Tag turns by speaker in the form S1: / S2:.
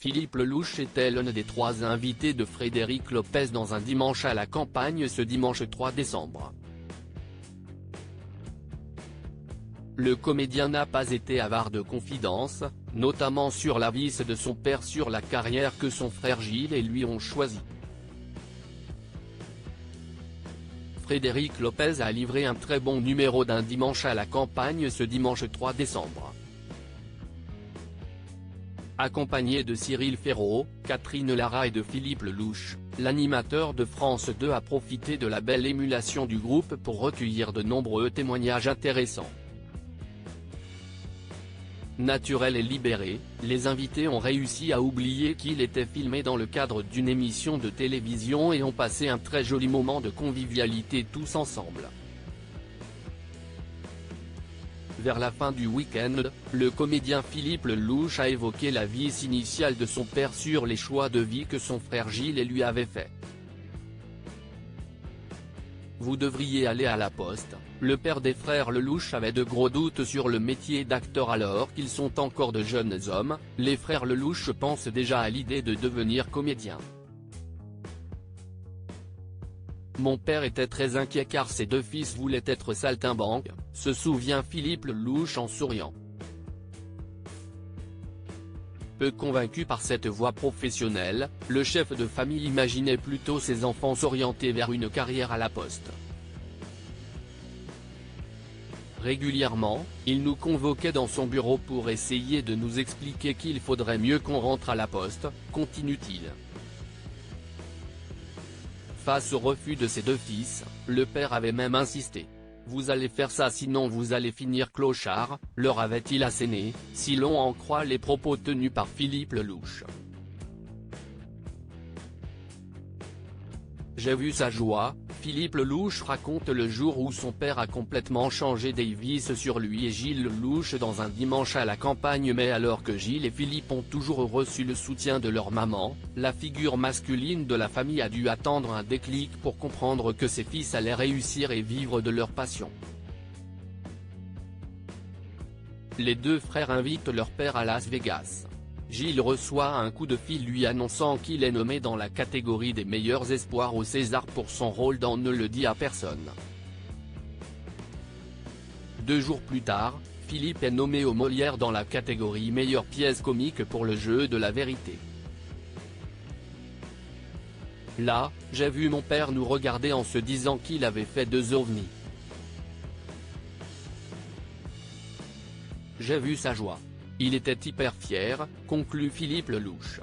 S1: Philippe Lelouch était l'un des 3 invités de Frédéric Lopez dans Un dimanche à la campagne ce dimanche 3 décembre. Le comédien n'a pas été avare de confidences, notamment sur la vie de son père, sur la carrière que son frère Gilles et lui ont choisie. Frédéric Lopez a livré un très bon numéro d'Un dimanche à la campagne ce dimanche 3 décembre. Accompagné de Cyril Ferraud, Catherine Lara et de Philippe Lelouch, l'animateur de France 2 a profité de la belle émulation du groupe pour recueillir de nombreux témoignages intéressants. Naturels et libérés, les invités ont réussi à oublier qu'il était filmé dans le cadre d'une émission de télévision et ont passé un très joli moment de convivialité tous ensemble. Vers la fin du week-end, le comédien Philippe Lelouch a évoqué la vie initiale de son père sur les choix de vie que son frère Gilles et lui avaient fait. Vous devriez aller à la Poste. Le père des frères Lelouch avait de gros doutes sur le métier d'acteur alors qu'ils sont encore de jeunes hommes. Les frères Lelouch pensent déjà à l'idée de devenir comédien. Mon père était très inquiet car ses 2 fils voulaient être saltimbanques, se souvient Philippe Lelouch en souriant. Peu convaincu par cette voie professionnelle, le chef de famille imaginait plutôt ses enfants s'orienter vers une carrière à la Poste. Régulièrement, il nous convoquait dans son bureau pour essayer de nous expliquer qu'il faudrait mieux qu'on rentre à la Poste, continue-t-il. Face au refus de ses 2 fils, le père avait même insisté. « Vous allez faire ça sinon vous allez finir clochard », leur avait-il asséné, si l'on en croit les propos tenus par Philippe Lelouch. J'ai vu sa joie, Philippe Lelouch raconte le jour où son père a complètement changé d'avis sur lui et Gilles Lelouch dans Un dimanche à la campagne. Mais alors que Gilles et Philippe ont toujours reçu le soutien de leur maman, la figure masculine de la famille a dû attendre un déclic pour comprendre que ses fils allaient réussir et vivre de leur passion. Les 2 frères invitent leur père à Las Vegas. Gilles reçoit un coup de fil lui annonçant qu'il est nommé dans la catégorie des meilleurs espoirs au César pour son rôle dans Ne le dis à personne. 2 jours plus tard, Philippe est nommé aux Molières dans la catégorie meilleure pièce comique pour Le jeu de la vérité. Là, j'ai vu mon père nous regarder en se disant qu'il avait fait 2 ovnis. J'ai vu sa joie. Il était hyper fier, conclut Philippe Lelouch.